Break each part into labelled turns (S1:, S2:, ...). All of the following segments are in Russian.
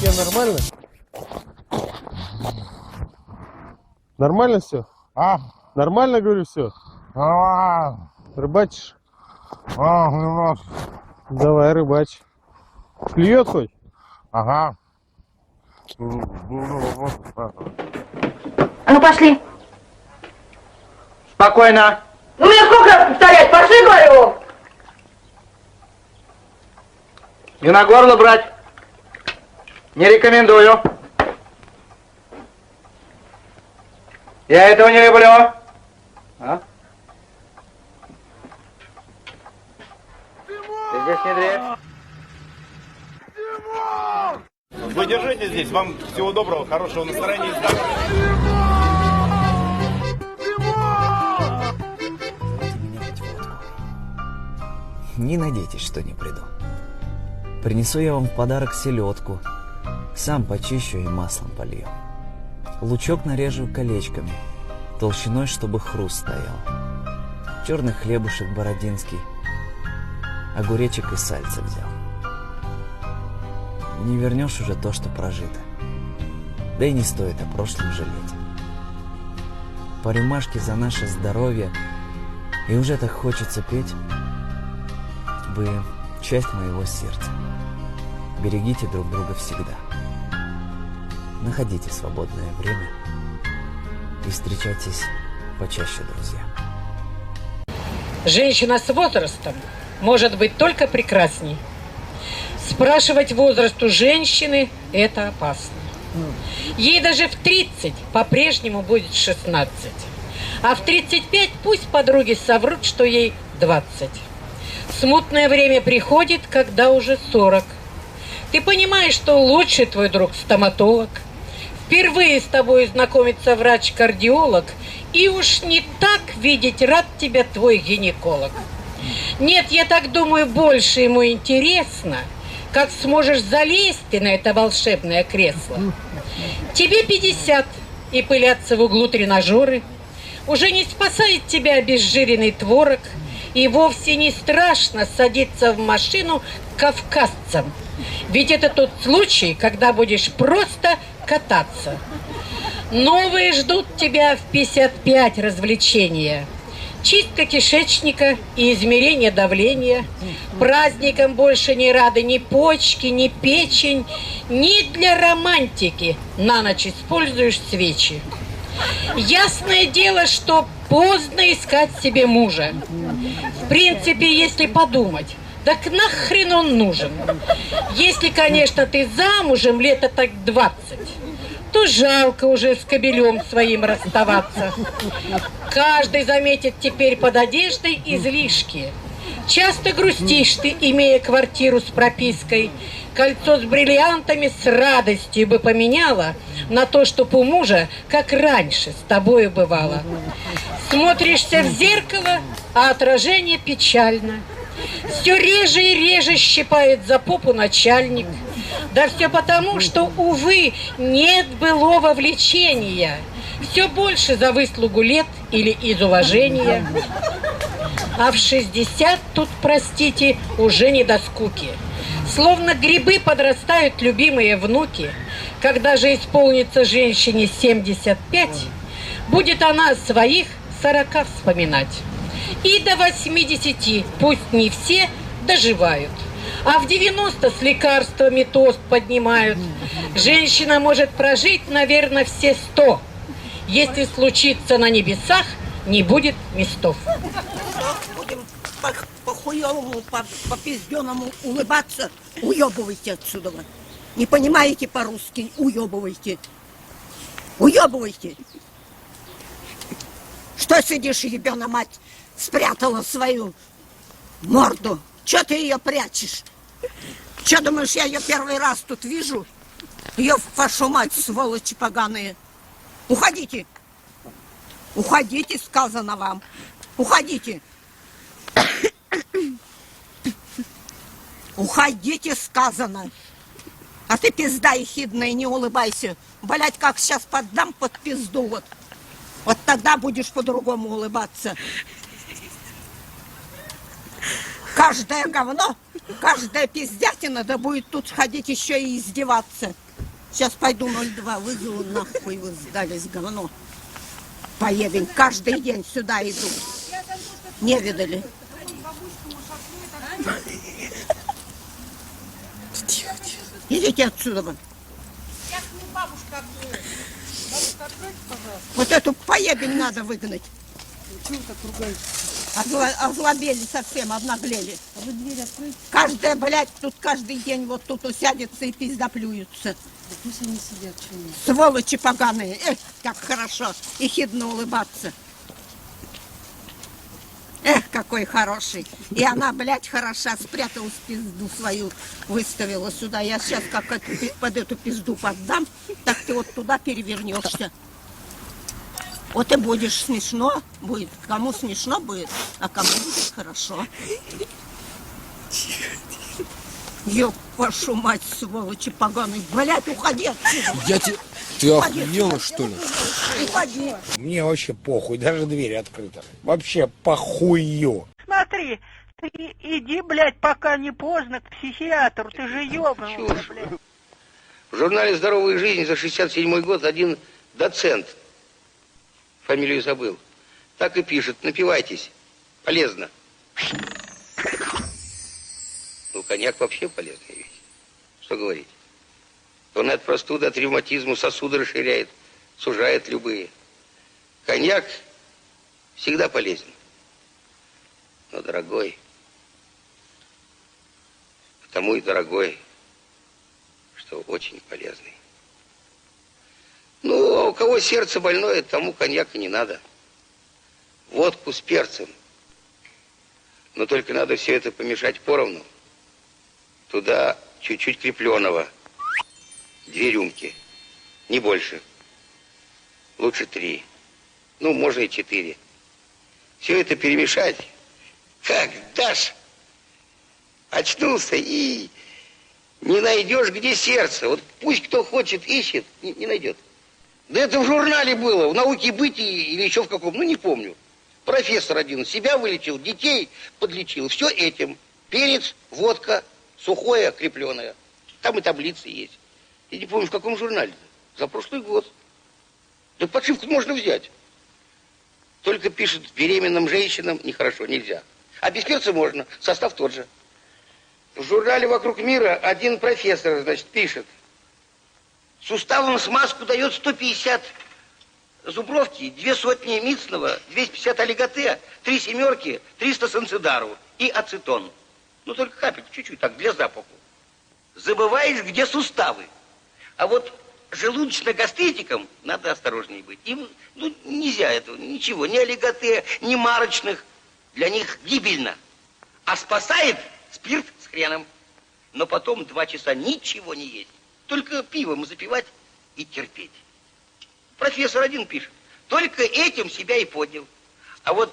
S1: тебе нормально? Нормально все?
S2: А?
S1: Нормально, говорю, все? Рыбачишь?
S2: Рыбачь.
S1: Давай, рыбачь. Клюет хоть?
S2: Ага.
S3: А ну пошли.
S4: Спокойно.
S3: Ну мне сколько раз повторять? Пошли, говорю.
S4: И на горло брать не рекомендую. Я этого не люблю. А? Ты здесь не дрейф.
S5: Вы держите здесь. Вам всего доброго, хорошего настроения и здоровья.
S6: Не надейтесь, что не приду. Принесу я вам в подарок селедку. Сам почищу и маслом полью. Лучок нарежу колечками, толщиной, чтобы хруст стоял. Черный хлебушек бородинский, огуречек и сальца взял. Не вернешь уже то, что прожито. Да и не стоит о прошлом жалеть. По рюмашке за наше здоровье, и уже так хочется петь. Вы часть моего сердца. Берегите друг друга всегда. Находите свободное время и встречайтесь почаще, друзья.
S7: Женщина с возрастом может быть только прекрасней. Спрашивать возраст у женщины – это опасно. Ей даже в 30 по-прежнему будет 16. А в 35 пусть подруги соврут, что ей 20. Смутное время приходит, когда уже 40. Ты понимаешь, что лучший твой друг – стоматолог. Впервые с тобой знакомится врач-кардиолог, и уж не так видеть рад тебя твой гинеколог. Нет, я так думаю, больше ему интересно, как сможешь залезть ты на это волшебное кресло. Тебе 50, и пылятся в углу тренажеры. Уже не спасает тебя обезжиренный творог, и вовсе не страшно садиться в машину к кавказцам. Ведь это тот случай, когда будешь просто кататься. Новые ждут тебя в 55 развлечения. Чистка кишечника и измерение давления. Праздникам больше не рады ни почки, ни печень, ни для романтики на ночь используешь свечи. Ясное дело, что поздно искать себе мужа. В принципе, если подумать, так нахрен он нужен? Если, конечно, ты замужем лето так 20, то жалко уже с кобелем своим расставаться. Каждый заметит теперь под одеждой излишки. Часто грустишь ты, имея квартиру с пропиской. Кольцо с бриллиантами с радостью бы поменяла на то, чтоб у мужа, как раньше, с тобою бывало. Смотришься в зеркало, а отражение печально. Все реже и реже щипает за попу начальник. Да все потому, что, увы, нет былого влечения. Все больше за выслугу лет или из уважения. А в 60 тут, простите, уже не до скуки. Словно грибы подрастают любимые внуки. Когда же исполнится женщине 75, будет она своих 40 вспоминать. И до 80, пусть не все, доживают. А в 90 с лекарствами тост поднимают. Женщина может прожить, наверное, все 100. Если случится на небесах, не будет местов.
S8: Будем по-хуевому, по-пизденому улыбаться. Уебывайте отсюда. Не понимаете по-русски? Уебывайте. Уебывайте. Что сидишь, ебена мать, спрятала свою морду? Че ты ее прячешь? Че думаешь, я ее первый раз тут вижу? Ее вашу мать, сволочи поганые. Уходите. Уходите, сказано вам. Уходите. Уходите, сказано. А ты, пизда ехидная, не улыбайся. Блять, как сейчас поддам под пизду вот. Вот тогда будешь по-другому улыбаться. Каждое говно, каждая пиздятина, да будет тут ходить еще и издеваться. Сейчас пойду 02 вызову, нахуй вы сдались, говно. Поедем, каждый день сюда идут. Не видали. Идите отсюда. Вот эту поебень надо выгнать. Озлобели совсем, обнаглели. А вы дверь открыть? Каждая, блядь, тут каждый день вот тут усядется и пиздоплюются. Да пусть они сидят, что нет. Сволочи поганые. Эх, как хорошо. И хидно улыбаться. Эх, какой хороший. И она, блядь, хороша. Спряталась пизду свою, выставила сюда. Я сейчас как под эту пизду поддам, так ты вот туда перевернешься. Вот и будешь смешно будет. Кому смешно будет, а кому будет хорошо. Ёб вашу мать, сволочи поганые. Блядь, уходи отсюда.
S9: Я тебе... Ты охуела, что ли?
S8: Уходи.
S9: Мне вообще похуй, даже дверь открыта. Вообще похую.
S10: Смотри, ты иди, блядь, пока не поздно к психиатру. Ты же ёбаный, блядь.
S11: В журнале «Здоровая жизнь» за 67-й год один доцент, фамилию забыл, так и пишет: напивайтесь, полезно. Ну, коньяк вообще полезная вещь. Что говорить? Он от простуды, от ревматизма сосуды расширяет, сужает любые. Коньяк всегда полезен, но дорогой. Потому и дорогой, что очень полезный. Ну, а у кого сердце больное, тому коньяка не надо. Водку с перцем. Но только надо все это помешать поровну. Туда чуть-чуть крепленого. 2 рюмки. Не больше. Лучше 3. Ну, можно и 4. Все это перемешать. Как дашь? Очнулся и не найдешь, где сердце. Вот пусть кто хочет, ищет, не найдет. Да это в журнале было, в «Науке бытия» или еще в каком, ну не помню. Профессор один себя вылечил, детей подлечил. Все этим. Перец, водка, сухое, крепленое. Там и таблицы есть. Я не помню, в каком журнале. За прошлый год. Да подшивку можно взять. Только пишет: беременным женщинам нехорошо, нельзя. А без перца можно, состав тот же. В журнале «Вокруг мира» один профессор, значит, пишет: суставам смазку дает 150 зубровки, 200 мицного, 250 олиготе, 3 семерки, 300 санцидару и ацетон. Ну, только капельку, чуть-чуть, так, для запаху. Забываешь, где суставы. А вот желудочно-гастритикам надо осторожнее быть. Им, ну, нельзя этого, ничего, ни олиготе, ни марочных. Для них гибельно. А спасает спирт с хреном. Но потом 2 часа ничего не есть. Только пивом запивать и терпеть. Профессор один пишет: только этим себя и поднял. А вот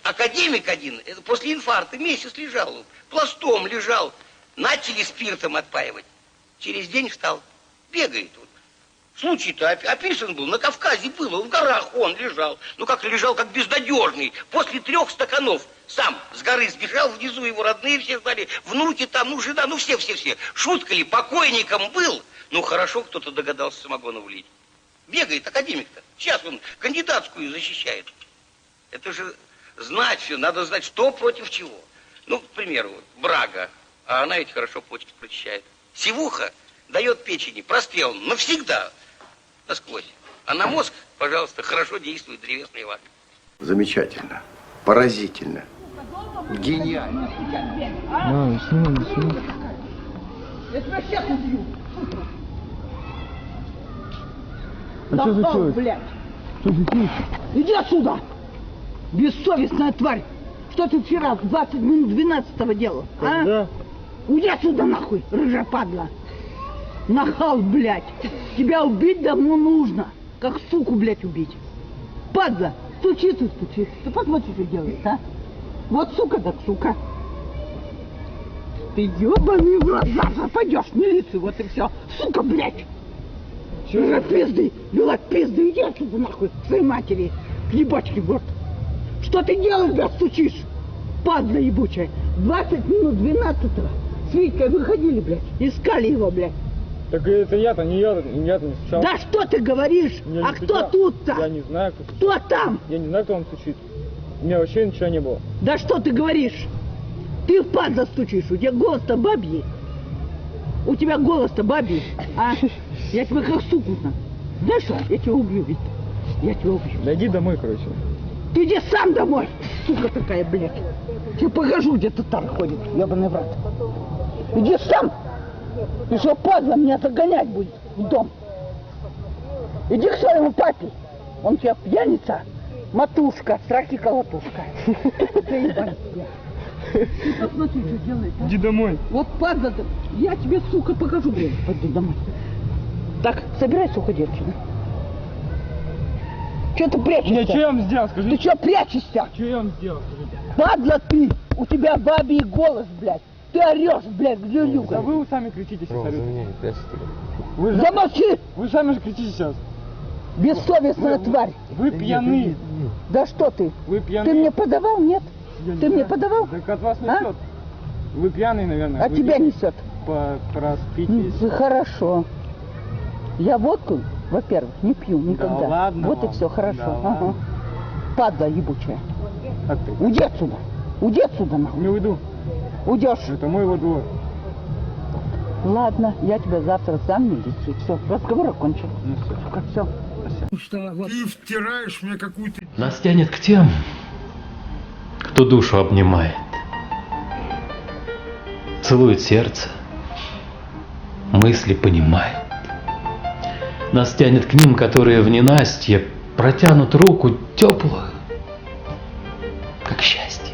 S11: академик один после инфаркта месяц лежал, пластом лежал. Начали спиртом отпаивать. Через день встал. Бегает вот. Случай-то описан был, на Кавказе было, в горах он лежал. Ну как лежал, как безнадежный. После 3 стаканов сам с горы сбежал, внизу его родные все знали, внуки там, ну жена, ну все. Шутка ли, покойником был? Ну хорошо, кто-то догадался самогона влить. Бегает академик-то. Сейчас он кандидатскую защищает. Это же знать все, надо знать, что против чего. Ну, к примеру, вот, брага, а она ведь хорошо почки прочищает. Сивуха дает печени прострел навсегда, насквозь. А на мозг, пожалуйста, хорошо действует древесный ват.
S12: Замечательно. Поразительно. Гениально.
S8: Я тебя сейчас убью.
S1: А что случилось?
S8: Блядь.
S1: Что случилось?
S8: Иди отсюда! Бессовестная тварь! Что ты вчера в 20 минут 12-го делал?
S1: Когда?
S8: А? Уйди отсюда нахуй, рыжая падла! Нахал, блядь! Тебя убить давно нужно! Как суку, блядь, убить! Падла! Стучи тут, стучи! Ты посмотри, что делает, а? Вот сука так сука! Ты ебаный в глаза западешь в милицию, вот и все! Сука, блядь! Чего пизды? Бела пизды, иди отсюда нахуй, к своей матери, к ебачке, вот. Что ты делаешь, блядь, стучишь? Падла ебучая. 20 минут 12-го с Витькой выходили, блядь, искали его, блядь.
S1: Так это я-то, не я-то не стучал.
S8: Да что ты говоришь?
S1: Я
S8: А
S1: не
S8: кто
S1: стучал.
S8: тут-то?
S1: Я не знаю, кто стучит.
S8: Кто там?
S1: Я не знаю, кто вам стучит. У меня вообще ничего не было.
S8: Да что ты говоришь? Ты в пад застучишь, у тебя голос-то бабьи. У тебя голос-то бабьи, а? Я тебя как суку знаю. Знаешь что? Я тебя убью, ведь. Я тебя убью.
S1: Да иди домой, короче.
S8: Ты иди сам домой, сука такая, блядь. Тебе покажу, где ты там ходит, ебаный брат. Иди сам. Ты что, падла, меня загонять будет в дом. Иди к своему папе. Он у тебя пьяница, матушка, сраки-колотушка. Заебать тебя. Ты посмотри, что делает. А?
S1: Иди домой.
S8: Вот падла, я тебе, сука, покажу, блядь. Пойди домой. Так, собирайся, уходи отсюда. Че ты прячешься?
S1: Я что я вам сделал, скажи?
S8: Ты что прячешься?
S1: Что я вам сделал, скажите?
S8: Падла ты! У тебя бабий голос, блядь! Ты орешь, блядь, глюлюга!
S1: Да вы сами кричите сейчас. Вы
S8: Замолчи!
S1: Вы сами же кричите сейчас.
S8: Бессовестная тварь!
S1: Вы пьяны.
S8: Да что ты?
S1: Вы пьяны.
S8: Ты мне подавал, нет?
S1: Я не
S8: Ты мне
S1: знаю.
S8: подавал?
S1: Так от вас
S8: А?
S1: несет. Вы пьяный, наверное.
S8: А
S1: Вы
S8: тебя
S1: идите
S8: несет.
S1: Проспитесь.
S8: Хорошо. Я водку, во-первых, не пью никогда.
S1: Да ладно
S8: вот
S1: вам.
S8: и все, хорошо.
S1: Да
S8: Ага.
S1: ладно.
S8: Падла ебучая.
S1: Как ты?
S8: Уйди отсюда. Уйди отсюда, нахуй.
S1: Не уйду.
S8: Уйдешь.
S1: Это мой во двор.
S8: Ладно, я тебя завтра сам милицию. Все, разговор окончен.
S1: Ну все.
S8: Как все?
S9: Ты втираешь мне какую-то...
S13: Нас тянет к тем, кто душу обнимает, целует сердце, мысли понимает. Нас тянет к ним, которые в ненастье протянут руку теплую, как счастье.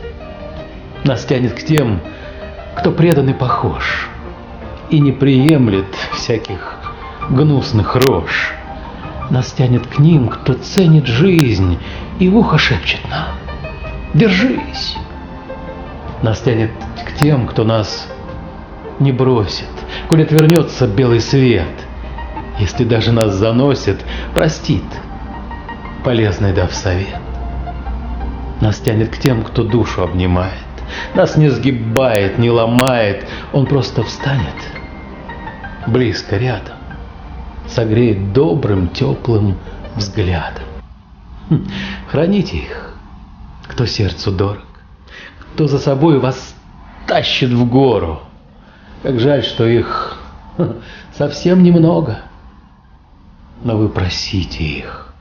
S13: Нас тянет к тем, кто предан и похож, и не приемлет всяких гнусных рож. Нас тянет к ним, кто ценит жизнь и в ухо шепчет нам: держись. Нас тянет к тем, кто нас не бросит, коль отвернется белый свет. Если даже нас заносит, простит, полезный дав совет. Нас тянет к тем, кто душу обнимает, нас не сгибает, не ломает, он просто встанет близко рядом, согреет добрым, теплым взглядом. Храните их, кто сердцу дорог, кто за собой вас тащит в гору. Как жаль, что их совсем немного, но вы просите их.